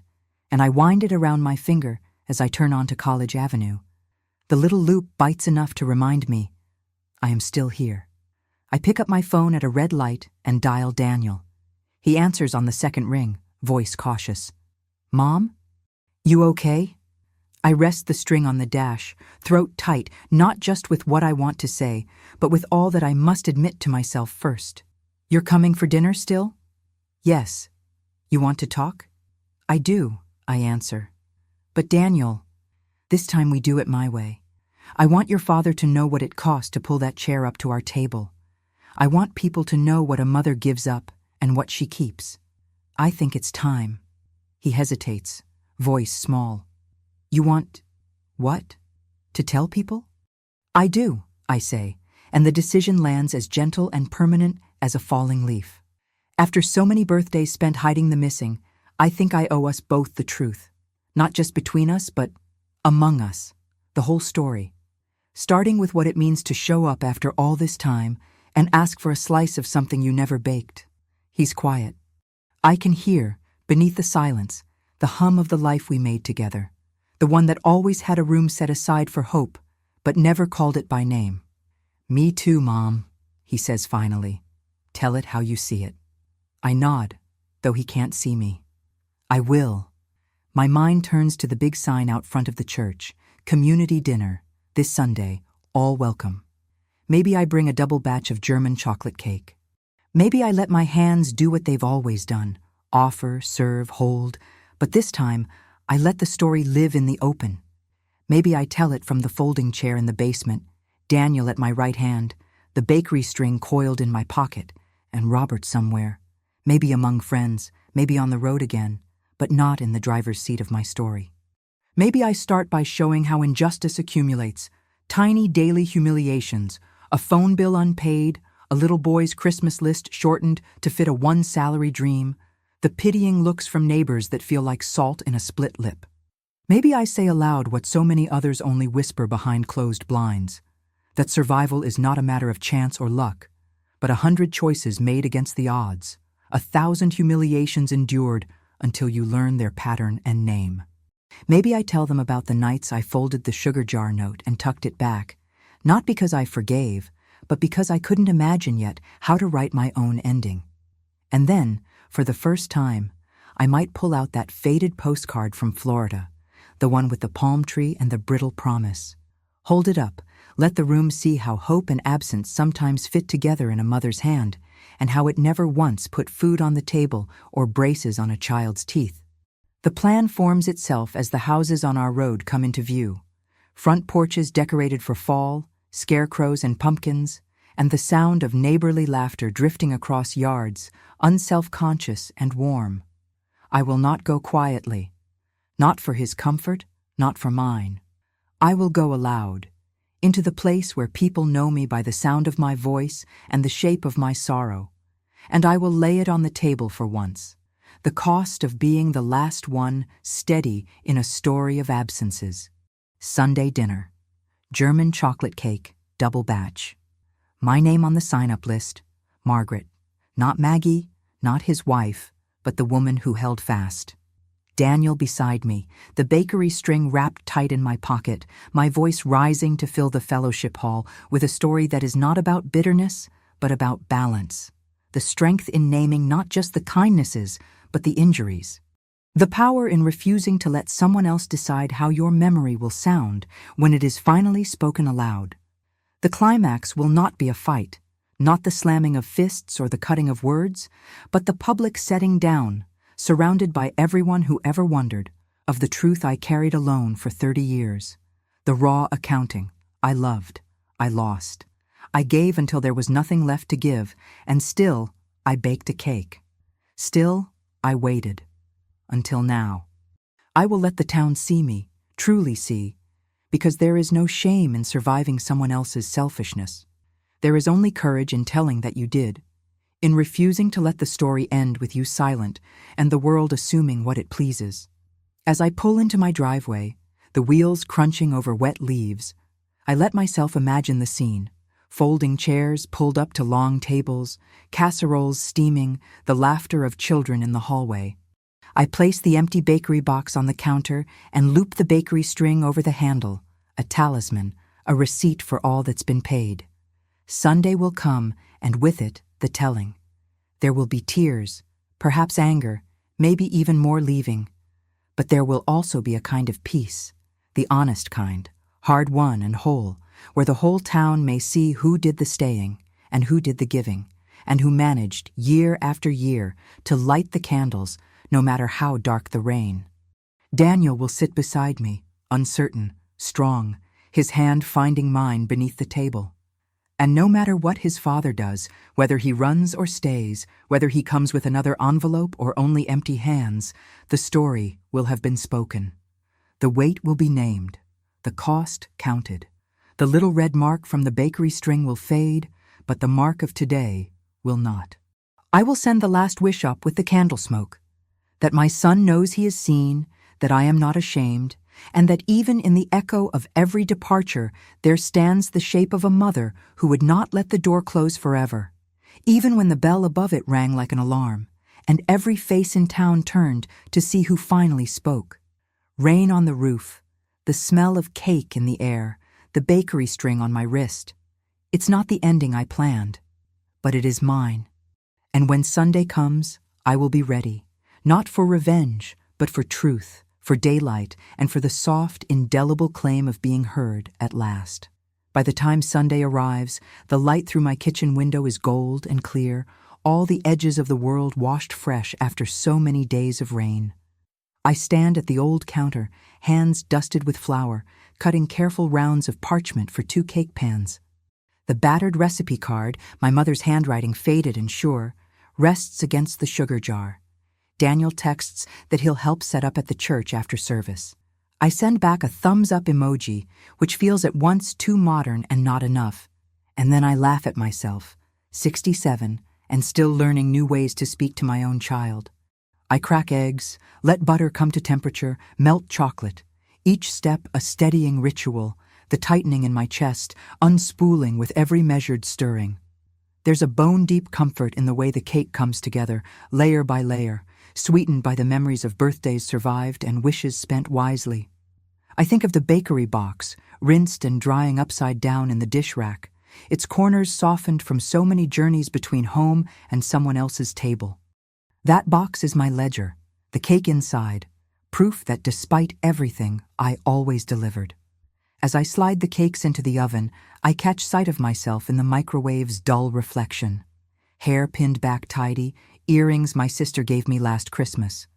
and I wind it around my finger as I turn onto College Avenue. The little loop bites enough to remind me I am still here. I pick up my phone at a red light and dial Daniel. He answers on the second ring, voice cautious. "Mom? You okay?" I rest the string on the dash, throat tight, not just with what I want to say, but with all that I must admit to myself first. "You're coming for dinner still?" "Yes." "You want to talk?" "I do," I answer. "But Daniel, this time we do it my way. I want your father to know what it cost to pull that chair up to our table. I want people to know what a mother gives up and what she keeps. I think it's time." He hesitates, voice small. You want… what? To tell people? I do, I say, and the decision lands as gentle and permanent as a falling leaf. After so many birthdays spent hiding the missing, I think I owe us both the truth. Not just between us, but among us. The whole story. Starting with what it means to show up after all this time and ask for a slice of something you never baked. He's quiet. I can hear, beneath the silence, the hum of the life we made together. The one that always had a room set aside for hope, but never called it by name. Me too, Mom, he says finally. Tell it how you see it. I nod, though he can't see me. I will. My mind turns to the big sign out front of the church. Community dinner, this Sunday, all welcome. Maybe I bring a double batch of German chocolate cake. Maybe I let my hands do what they've always done, offer, serve, hold, but this time I let the story live in the open. Maybe I tell it from the folding chair in the basement, Daniel at my right hand, the bakery string coiled in my pocket, and Robert somewhere, maybe among friends, maybe on the road again, but not in the driver's seat of my story. Maybe I start by showing how injustice accumulates, tiny daily humiliations, a phone bill unpaid, a little boy's Christmas list shortened to fit a one-salary dream, the pitying looks from neighbors that feel like salt in a split lip. Maybe I say aloud what so many others only whisper behind closed blinds, that survival is not a matter of chance or luck, but 100 choices made against the odds, 1,000 humiliations endured until you learn their pattern and name. Maybe I tell them about the nights I folded the sugar jar note and tucked it back, not because I forgave, but because I couldn't imagine yet how to write my own ending. And then, for the first time, I might pull out that faded postcard from Florida, the one with the palm tree and the brittle promise. Hold it up, let the room see how hope and absence sometimes fit together in a mother's hand, and how it never once put food on the table or braces on a child's teeth. The plan forms itself as the houses on our road come into view. Front porches decorated for fall, scarecrows and pumpkins, and the sound of neighborly laughter drifting across yards, unself-conscious and warm. I will not go quietly. Not for his comfort, not for mine. I will go aloud, into the place where people know me by the sound of my voice and the shape of my sorrow, and I will lay it on the table for once, the cost of being the last one steady in a story of absences. Sunday dinner. German chocolate cake, double batch. My name on the sign-up list, Margaret. Not Maggie, not his wife, but the woman who held fast. Daniel beside me, the bakery string wrapped tight in my pocket, my voice rising to fill the fellowship hall with a story that is not about bitterness, but about balance. The strength in naming not just the kindnesses, but the injuries. The power in refusing to let someone else decide how your memory will sound when it is finally spoken aloud. The climax will not be a fight, not the slamming of fists or the cutting of words, but the public setting down, surrounded by everyone who ever wondered, of the truth I carried alone for 30 years. The raw accounting. I loved. I lost. I gave until there was nothing left to give, and still I baked a cake. Still I waited. Until now. I will let the town see me, truly see, because there is no shame in surviving someone else's selfishness. There is only courage in telling that you did, in refusing to let the story end with you silent and the world assuming what it pleases. As I pull into my driveway, the wheels crunching over wet leaves, I let myself imagine the scene. Folding chairs pulled up to long tables, casseroles steaming, the laughter of children in the hallway. I place the empty bakery box on the counter and loop the bakery string over the handle, a talisman, a receipt for all that's been paid. Sunday will come, and with it, the telling. There will be tears, perhaps anger, maybe even more leaving. But there will also be a kind of peace, the honest kind, hard-won and whole, where the whole town may see who did the staying and who did the giving, and who managed, year after year, to light the candles, no matter how dark the rain. Daniel will sit beside me, uncertain, strong, his hand finding mine beneath the table. And no matter what his father does, whether he runs or stays, whether he comes with another envelope or only empty hands, the story will have been spoken. The weight will be named, the cost counted. The little red mark from the bakery string will fade, but the mark of today will not. I will send the last wish up with the candle smoke, that my son knows he is seen, that I am not ashamed, and that even in the echo of every departure there stands the shape of a mother who would not let the door close forever, even when the bell above it rang like an alarm, and every face in town turned to see who finally spoke. Rain on the roof, the smell of cake in the air, the bakery string on my wrist. It's not the ending I planned, but it is mine. And when Sunday comes, I will be ready, not for revenge, but for truth, for daylight, and for the soft, indelible claim of being heard at last. By the time Sunday arrives, the light through my kitchen window is gold and clear, all the edges of the world washed fresh after so many days of rain. I stand at the old counter, hands dusted with flour, cutting careful rounds of parchment for 2 cake pans. The battered recipe card, my mother's handwriting faded and sure, rests against the sugar jar. Daniel texts that he'll help set up at the church after service. I send back a thumbs-up emoji, which feels at once too modern and not enough. And then I laugh at myself, 67, and still learning new ways to speak to my own child. I crack eggs, let butter come to temperature, melt chocolate. Each step a steadying ritual, the tightening in my chest, unspooling with every measured stirring. There's a bone-deep comfort in the way the cake comes together, layer by layer, sweetened by the memories of birthdays survived and wishes spent wisely. I think of the bakery box, rinsed and drying upside down in the dish rack, its corners softened from so many journeys between home and someone else's table. That box is my ledger, the cake inside, proof that despite everything, I always delivered. As I slide the cakes into the oven, I catch sight of myself in the microwave's dull reflection. Hair pinned back tidy, earrings my sister gave me last Christmas.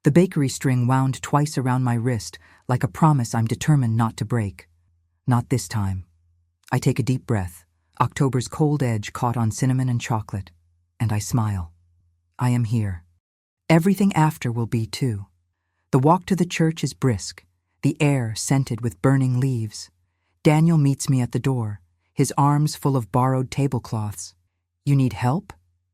The bakery string wound twice around my wrist, like a promise I'm determined not to break. Not this time. I take a deep breath, October's cold edge caught on cinnamon and chocolate, and I smile. I am here. Everything after will be too. The walk to the church is brisk, the air scented with burning leaves. Daniel meets me at the door, his arms full of borrowed tablecloths. "You need help?"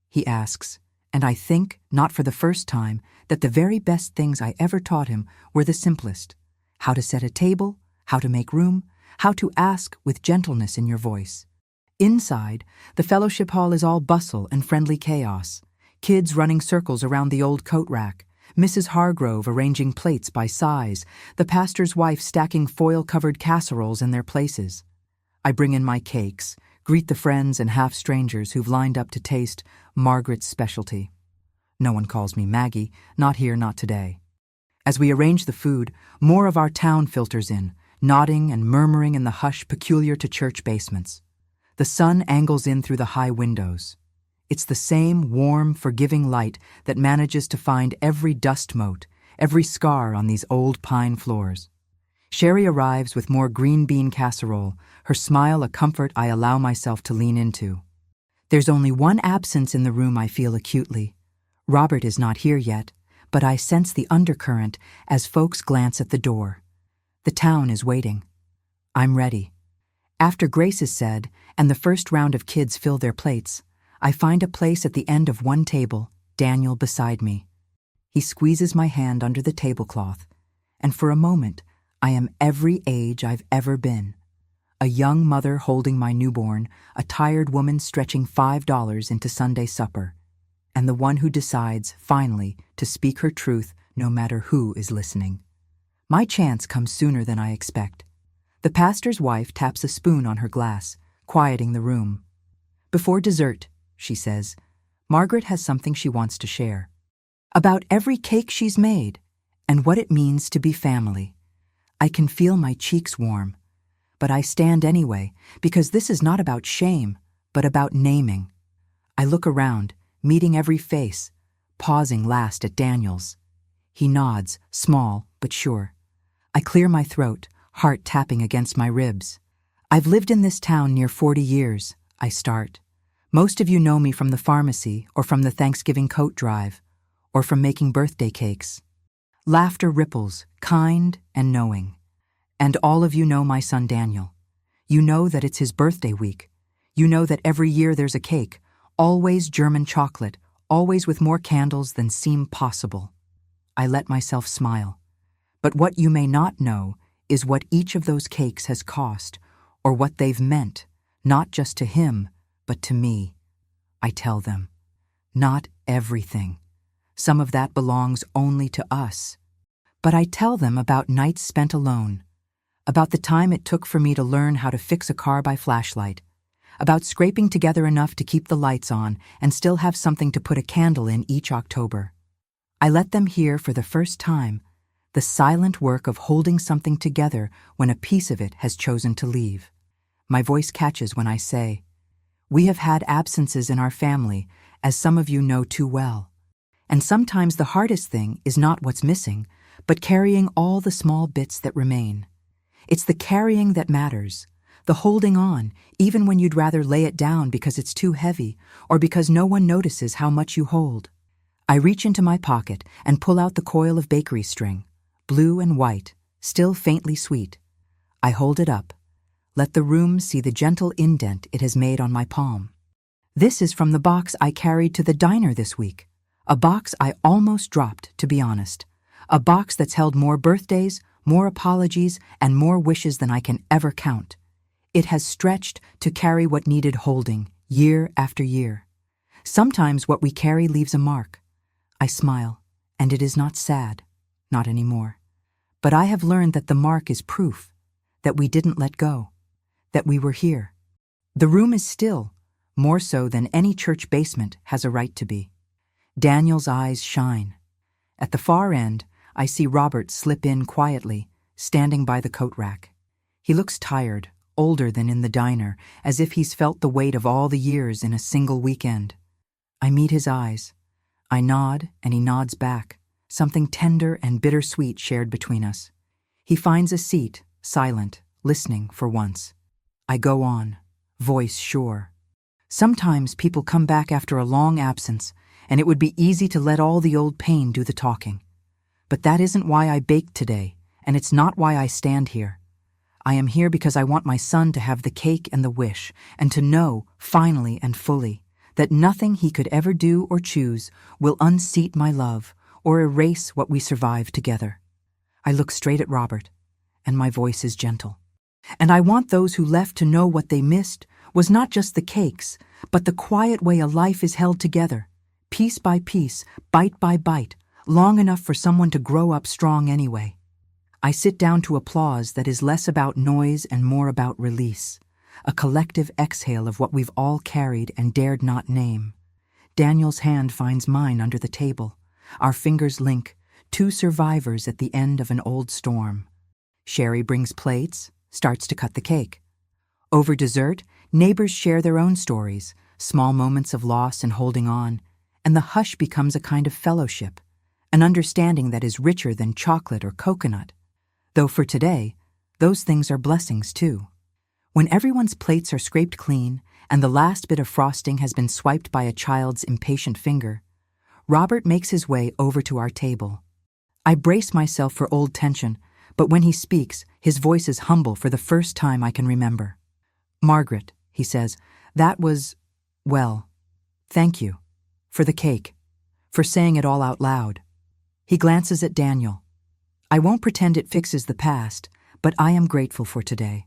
he asks, and I think, not for the first time, that the very best things I ever taught him were the simplest. How to set a table, how to make room, how to ask with gentleness in your voice. Inside, the fellowship hall is all bustle and friendly chaos. Kids running circles around the old coat rack, Mrs. Hargrove arranging plates by size, the pastor's wife stacking foil-covered casseroles in their places. I bring in my cakes, greet the friends and half-strangers who've lined up to taste Margaret's specialty. No one calls me Maggie, not here, not today. As we arrange the food, more of our town filters in, nodding and murmuring in the hush peculiar to church basements. The sun angles in through the high windows. It's the same warm, forgiving light that manages to find every dust mote, every scar on these old pine floors. Sherry arrives with more green bean casserole, her smile a comfort I allow myself to lean into. There's only one absence in the room I feel acutely. Robert is not here yet, but I sense the undercurrent as folks glance at the door. The town is waiting. I'm ready. After grace is said, and the first round of kids fill their plates, I find a place at the end of one table, Daniel beside me. He squeezes my hand under the tablecloth, and for a moment, I am every age I've ever been. A young mother holding my newborn, a tired woman stretching $5 into Sunday supper, and the one who decides, finally, to speak her truth no matter who is listening. My chance comes sooner than I expect. The pastor's wife taps a spoon on her glass, quieting the room. "Before dessert," she says, "Margaret has something she wants to share. About every cake she's made, and what it means to be family." I can feel my cheeks warm. But I stand anyway, because this is not about shame, but about naming. I look around, meeting every face, pausing last at Daniel's. He nods, small but sure. I clear my throat, heart tapping against my ribs. I've lived in this town near 40 years. I start. Most of you know me from the pharmacy or from the Thanksgiving coat drive or from making birthday cakes. Laughter ripples, kind and knowing. And all of you know my son Daniel. You know that it's his birthday week. You know that every year there's a cake, always German chocolate, always with more candles than seem possible. I let myself smile. But what you may not know is what each of those cakes has cost, or what they've meant, not just to him, but to me. I tell them, not everything. Some of that belongs only to us. But I tell them about nights spent alone, about the time it took for me to learn how to fix a car by flashlight, about scraping together enough to keep the lights on and still have something to put a candle in each October. I let them hear for the first time the silent work of holding something together when a piece of it has chosen to leave. My voice catches when I say, we have had absences in our family, as some of you know too well. And sometimes the hardest thing is not what's missing, but carrying all the small bits that remain. It's the carrying that matters, the holding on, even when you'd rather lay it down because it's too heavy or because no one notices how much you hold. I reach into my pocket and pull out the coil of bakery string, blue and white, still faintly sweet. I hold it up. Let the room see the gentle indent it has made on my palm. This is from the box I carried to the diner this week, a box I almost dropped, to be honest, a box that's held more birthdays, more apologies, and more wishes than I can ever count. It has stretched to carry what needed holding, year after year. Sometimes what we carry leaves a mark. I smile, and it is not sad, not anymore. But I have learned that the mark is proof, that we didn't let go, that we were here. The room is still, more so than any church basement has a right to be. Daniel's eyes shine. At the far end, I see Robert slip in quietly, standing by the coat rack. He looks tired, older than in the diner, as if he's felt the weight of all the years in a single weekend. I meet his eyes. I nod, and he nods back, something tender and bittersweet shared between us. He finds a seat, silent, listening for once. I go on, voice sure. Sometimes people come back after a long absence, and it would be easy to let all the old pain do the talking. But that isn't why I baked today, and it's not why I stand here. I am here because I want my son to have the cake and the wish, and to know, finally and fully, that nothing he could ever do or choose will unseat my love or erase what we survived together. I look straight at Robert, and my voice is gentle. And I want those who left to know what they missed was not just the cakes, but the quiet way a life is held together, piece by piece, bite by bite, long enough for someone to grow up strong anyway. I sit down to applause that is less about noise and more about release, a collective exhale of what we've all carried and dared not name. Daniel's hand finds mine under the table. Our fingers link, two survivors at the end of an old storm. Sherry brings plates, starts to cut the cake. Over dessert, neighbors share their own stories, small moments of loss and holding on, and the hush becomes a kind of fellowship, an understanding that is richer than chocolate or coconut. Though for today, those things are blessings too. When everyone's plates are scraped clean and the last bit of frosting has been swiped by a child's impatient finger, Robert makes his way over to our table. I brace myself for old tension, but when he speaks, his voice is humble for the first time I can remember. "Margaret," he says, "that was, well, thank you. For the cake. For saying it all out loud." He glances at Daniel. "I won't pretend it fixes the past, but I am grateful for today."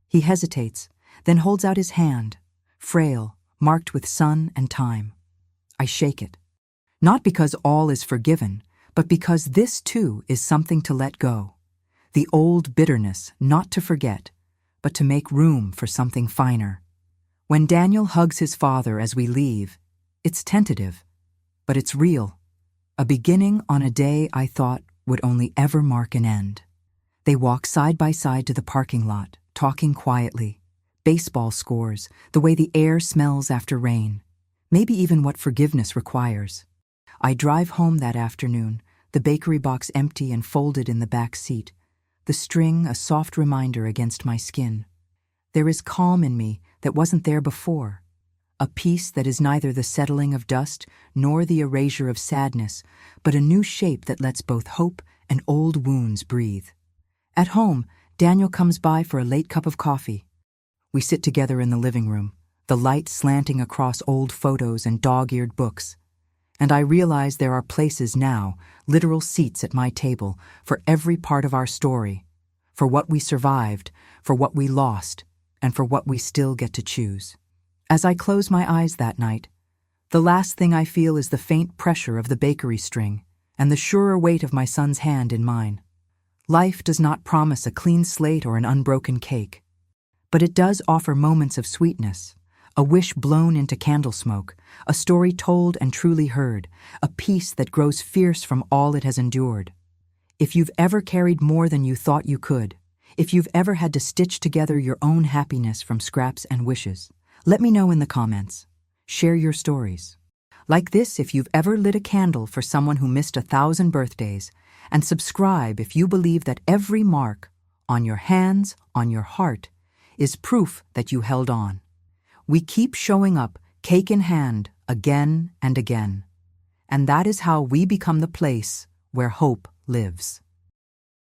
He hesitates, then holds out his hand, frail, marked with sun and time. I shake it. Not because all is forgiven, but because this too is something to let go. The old bitterness not to forget, but to make room for something finer. When Daniel hugs his father as we leave, it's tentative, but it's real. A beginning on a day I thought would only ever mark an end. They walk side by side to the parking lot, talking quietly. Baseball scores, the way the air smells after rain, maybe even what forgiveness requires. I drive home that afternoon, the bakery box empty and folded in the back seat, the string a soft reminder against my skin. There is calm in me that wasn't there before. A peace that is neither the settling of dust nor the erasure of sadness, but a new shape that lets both hope and old wounds breathe. At home, Daniel comes by for a late cup of coffee. We sit together in the living room, the light slanting across old photos and dog-eared books. And I realize there are places now, literal seats at my table, for every part of our story, for what we survived, for what we lost, and for what we still get to choose. As I close my eyes that night, the last thing I feel is the faint pressure of the bakery string and the surer weight of my son's hand in mine. Life does not promise a clean slate or an unbroken cake, but it does offer moments of sweetness, a wish blown into candle smoke, a story told and truly heard, a peace that grows fierce from all it has endured. If you've ever carried more than you thought you could, if you've ever had to stitch together your own happiness from scraps and wishes, let me know in the comments. Share your stories. Like this if you've ever lit a candle for someone who missed 1,000 birthdays, and subscribe if you believe that every mark, on your hands, on your heart, is proof that you held on. We keep showing up, cake in hand, again and again. And that is how we become the place where hope lives.